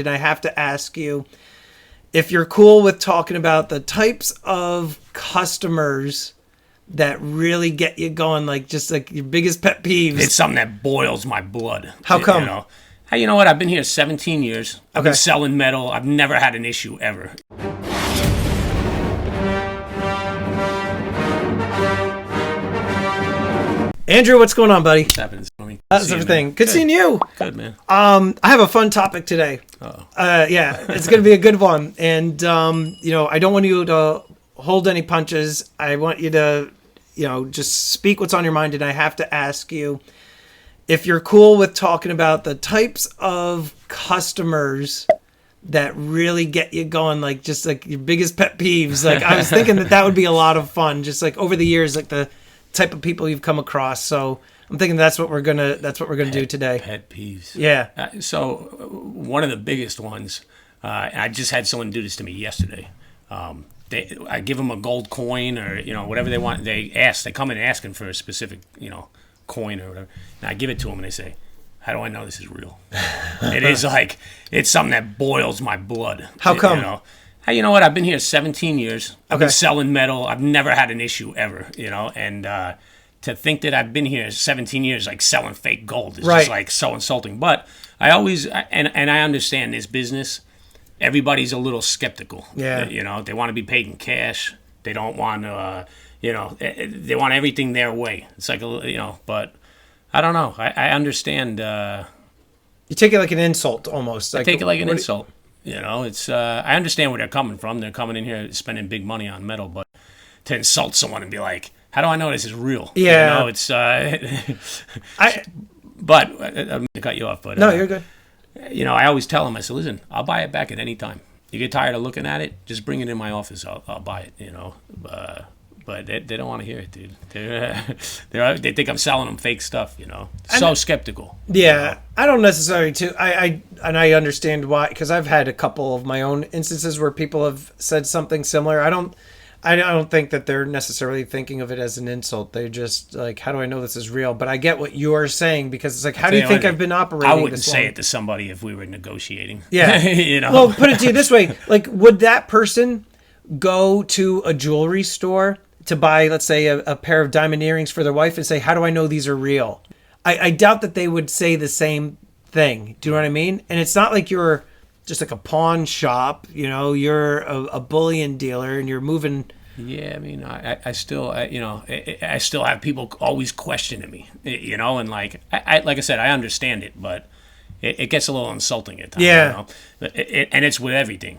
And I have to ask you if you're cool with talking about the types of customers that really get you going, like just like your biggest pet peeves. It's something that boils my blood. How come? You know what? I've been here 17 years. I've been selling metal. I've never had an issue ever. Andrew, what's going on, buddy? What's happening, Stormy? That's everything. Good seeing you. Good, man. I have a fun topic today. Yeah, it's going to be a good one. And, I don't want you to hold any punches. I want you to, just speak what's on your mind. And I have to ask you if you're cool with talking about the types of customers that really get you going, like just like your biggest pet peeves. Like I was thinking that would be a lot of fun, just like over the years, like the type of people you've come across. So I'm thinking that's what we're gonna do today. Pet peeves. Yeah. So one of the biggest ones, I just had someone do this to me yesterday. I give them a gold coin or whatever they want. They come in asking for a specific coin or whatever. And I give it to them and they say, "How do I know this is real?" It is like it's something that boils my blood. How come? You know what? I've been here 17 years. I've Okay. been selling metal. I've never had an issue ever, and to think that I've been here 17 years, like selling fake gold is Right. just like so insulting. But I always, and I understand this business, everybody's a little skeptical. Yeah. They want to be paid in cash. They don't want to, they want everything their way. It's like, but I don't know. I understand. You take it like an insult almost. I take it like an insult. It's I understand where they're coming from. They're coming in here spending big money on metal, but to insult someone and be like, "How do I know this is real?" Yeah. It's But I'm going to cut you off, but no, you're good. I always tell them, I said, "Listen, I'll buy it back at any time. You get tired of looking at it, just bring it in my office. I'll buy it." But they don't want to hear it, dude. They think I'm selling them fake stuff. So skeptical. Yeah, I don't necessarily too. I understand why, because I've had a couple of my own instances where people have said something similar. I don't think that they're necessarily thinking of it as an insult. They're just like, how do I know this is real? But I get what you're saying, because it's like, how do you think I've been operating? I wouldn't this say long? it to somebody if we were negotiating. Yeah. Well, put it to you this way: like, would that person go to a jewelry store to buy, let's say, a pair of diamond earrings for their wife and say, "How do I know these are real?" I doubt that they would say the same thing. Do you know what I mean? And it's not like you're just like a pawn shop. You're a bullion dealer and you're moving. Yeah, I mean, I still have people always questioning me, and like I said, I understand it, but it gets a little insulting at times. Yeah. And it's with everything.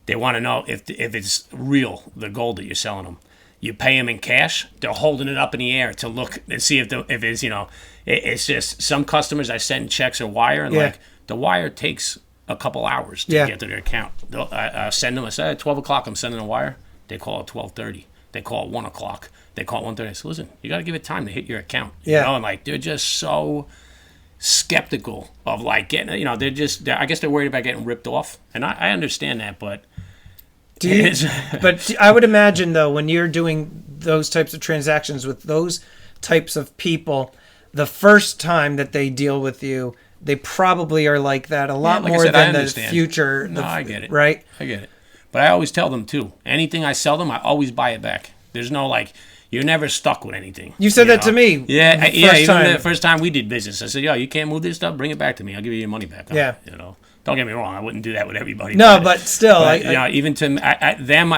They want to know if it's real, the gold that you're selling them. You pay them in cash, they're holding it up in the air to look and see if it's, it's just some customers I send checks or wire, and like the wire takes a couple hours to get to their account. I send them, I say, at 12 o'clock I'm sending a wire. They call at 12:30. They call at 1 o'clock. They call at 1:30. I say, "Listen, you got to give it time to hit your account." And like they're just so skeptical of like getting, I guess they're worried about getting ripped off. And I understand that, but But I would imagine, though, when you're doing those types of transactions with those types of people, the first time that they deal with you, they probably are like that a lot more than the future. No, I get it. Right? I get it. But I always tell them, too, anything I sell them, I always buy it back. There's no, like, you're never stuck with anything. You said that to me. Yeah, even the first time we did business, I said, "Yo, you can't move this stuff, bring it back to me. I'll give you your money back." Don't get me wrong, I wouldn't do that with everybody. No, but still. Even to them,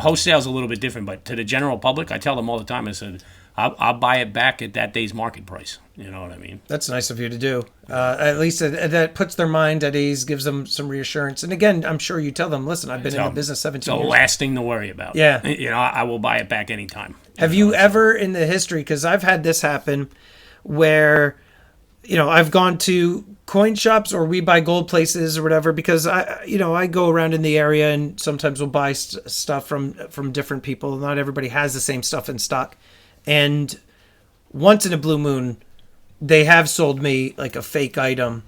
wholesale's a little bit different, but to the general public, I tell them all the time, I said, I'll buy it back at that day's market price. You know what I mean? That's nice of you to do. At least that puts their mind at ease, gives them some reassurance. And again, I'm sure you tell them, "Listen, I've been in the business 17 years. It's the last thing to worry about. Yeah. I will buy it back anytime. Have you ever in the history, because I've had this happen, where, I've gone to coin shops or we buy gold places or whatever, because I go around in the area and sometimes we'll buy stuff from different people. Not everybody has the same stuff in stock. And once in a blue moon, they have sold me like a fake item,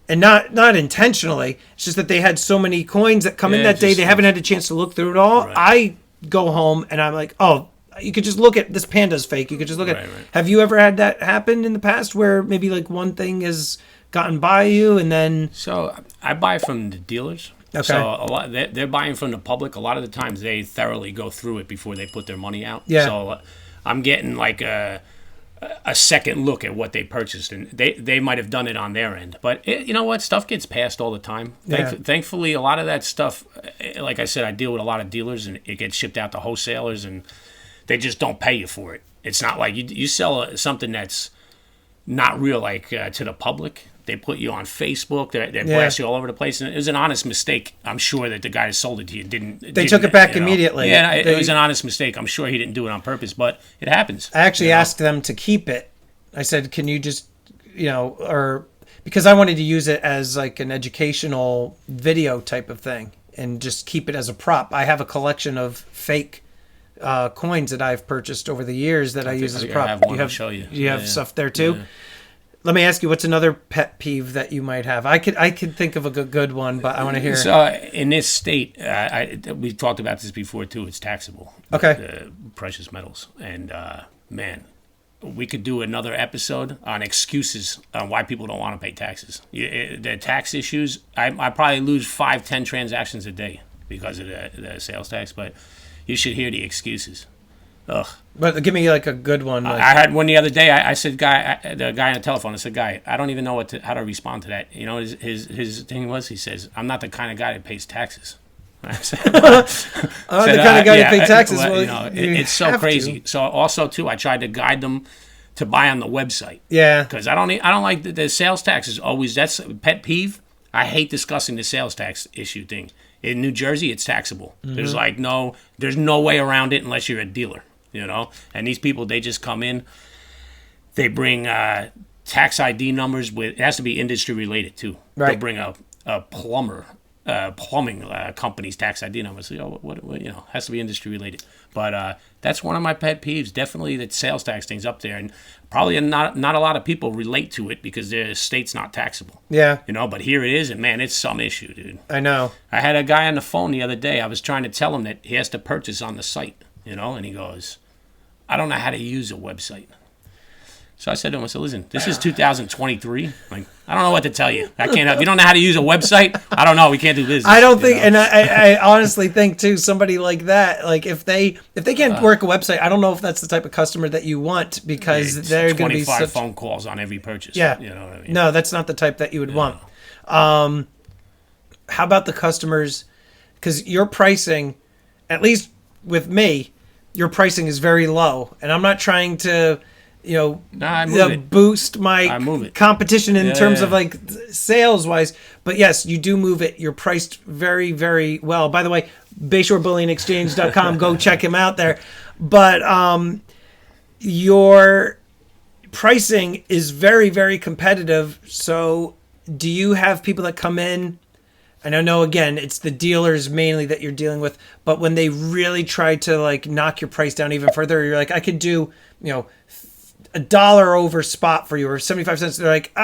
and not intentionally. It's just that they had so many coins that come in that day. They haven't had a chance to look through it all. Right. I go home and I'm like, "Oh, you could just look at this panda's fake. You could just look at." Right. Have you ever had that happen in the past where maybe like one thing has gotten by you, and then So I buy from the dealers. Okay. So a lot they're buying from the public. A lot of the times they thoroughly go through it before they put their money out. Yeah. So I'm getting like a second look at what they purchased, and they might have done it on their end. But you know what? Stuff gets passed all the time. Yeah. Thankfully, a lot of that stuff, like I said, I deal with a lot of dealers, and it gets shipped out to wholesalers, and they just don't pay you for it. It's not like you sell something that's not real, like to the public. They put you on Facebook. They blast you all over the place. And it was an honest mistake. I'm sure that the guy that sold it to you didn't. They took it back immediately. Yeah, it was an honest mistake. I'm sure he didn't do it on purpose, but it happens. I actually asked them to keep it. I said, "Can you just, or because I wanted to use it as like an educational video type of thing, and just keep it as a prop. I have a collection of fake coins that I've purchased over the years that I use as a prop. I have one. I'll show you. You have stuff there too. Yeah. Let me ask you, what's another pet peeve that you might have? I could think of a good one, but I want to hear. So in this state, we talked about this before too. It's taxable. Okay. The precious metals, and man, we could do another episode on excuses on why people don't want to pay taxes. The tax issues. I probably lose 5-10 transactions a day because of the sales tax, but you should hear the excuses. Ugh. But give me like a good one. Like, I had one the other day. I said, the guy on the telephone, I said, guy, I don't even know how to respond to that. You know, his thing was, he says, I'm not the kind of guy that pays taxes. I said, I'm not the kind of guy that pays taxes. Well, it's so crazy. So also too, I tried to guide them to buy on the website. Yeah. Because I don't like the sales tax is always, that's a pet peeve. I hate discussing the sales tax issue thing. In New Jersey, it's taxable. Mm-hmm. There's no way around it unless you're a dealer. And these people, they just come in, they bring tax ID numbers it has to be industry related too. Right. They'll bring a plumbing company's tax ID number. So, what has to be industry related. But that's one of my pet peeves. Definitely that sales tax thing's up there, and probably not a lot of people relate to it because their state's not taxable. Yeah. But here it is, and man, it's some issue, dude. I know. I had a guy on the phone the other day. I was trying to tell him that he has to purchase on the site, and he goes, I don't know how to use a website. So I said to him, listen, this is 2023. Like, I don't know what to tell you. I can't. If you don't know how to use a website, I don't know. We can't do business. I don't think, and I honestly think too, somebody like that, like if they can't work a website, I don't know if that's the type of customer that you want because they're going to be 25 phone calls on every purchase. Yeah. You know what I mean? No, that's not the type that you would want. How about the customers? Because your pricing, at least with me, your pricing is very low, and I'm not trying to, boost my competition in terms of like sales wise. But yes, you do move it. You're priced very, very well. By the way, BayshoreBullionExchange.com. Go check him out there. But your pricing is very, very competitive. So do you have people that come in? And I know, again, it's the dealers mainly that you're dealing with, but when they really try to like knock your price down even further, you're like, I could do, $1 over spot for you or 75 cents. They're like,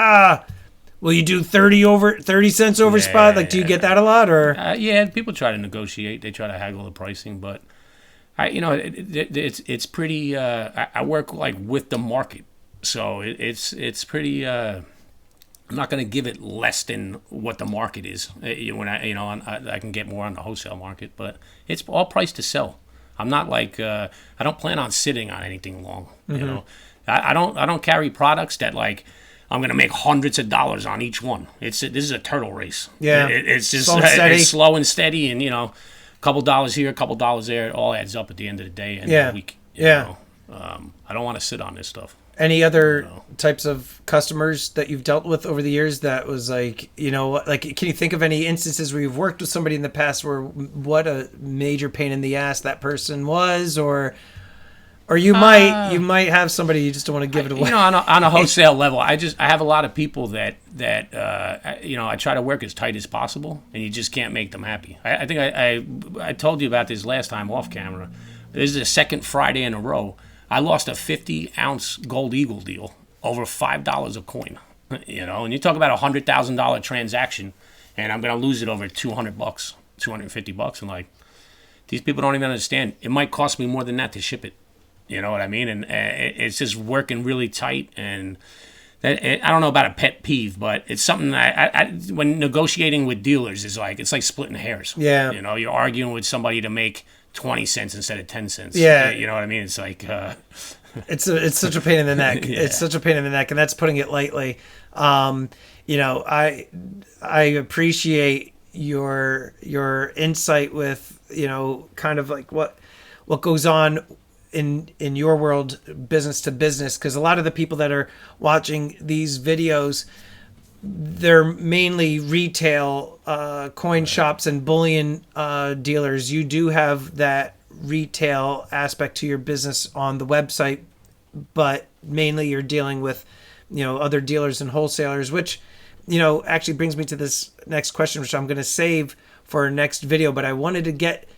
will you do 30 cents over spot? Like, do you get that a lot or? Yeah, people try to negotiate. They try to haggle the pricing, but it's pretty, I work like with the market. So it's pretty, I'm not going to give it less than what the market is. When I can get more on the wholesale market, but it's all price to sell. I'm not like I don't plan on sitting on anything long. Mm-hmm. I don't carry products that like I'm going to make hundreds of dollars on each one. This is a turtle race. Yeah, it's just it's slow and steady, and a couple dollars here, a couple dollars there. It all adds up at the end of the day and the week. I don't want to sit on this stuff. Any other types of customers that you've dealt with over the years that was like, can you think of any instances where you've worked with somebody in the past where what a major pain in the ass that person was, or you might have somebody you just don't want to give it away. On a wholesale level, I have a lot of people that I try to work as tight as possible, and you just can't make them happy. I think I told you about this last time off camera. This is the second Friday in a row. I lost a 50-ounce Gold Eagle deal over $5 a coin. And you talk about $100,000 transaction, and I'm going to lose it over $200, $250. And like, these people don't even understand. It might cost me more than that to ship it. You know what I mean? And it's just working really tight, and I don't know about a pet peeve, but it's something that when negotiating with dealers is like, it's like splitting hairs. Yeah. You know, you're arguing with somebody to make 20 cents instead of 10 cents. Yeah. You know what I mean? It's like, it's such a pain in the neck. Yeah. It's such a pain in the neck, and that's putting it lightly. You know, I appreciate your insight with, you know, kind of like what goes on in your world, business to business, because a lot of the people that are watching these videos, they're mainly retail coin shops and bullion dealers. You do have that retail aspect to your business on the website, but mainly you're dealing with, you know, other dealers and wholesalers, which, you know, actually brings me to this next question, which I'm going to save for our next video. But I wanted to get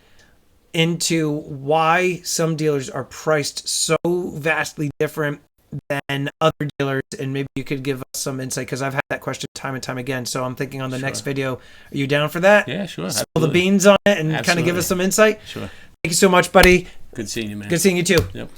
into why some dealers are priced so vastly different than other dealers, and maybe you could give us some insight, because I've had that question time and time again. So I'm thinking on the next video, are you down for that? Yeah, sure. Spill the beans on it and kind of give us some insight. Sure. Thank you so much, buddy. Good seeing you, man. Good seeing you too. Yep.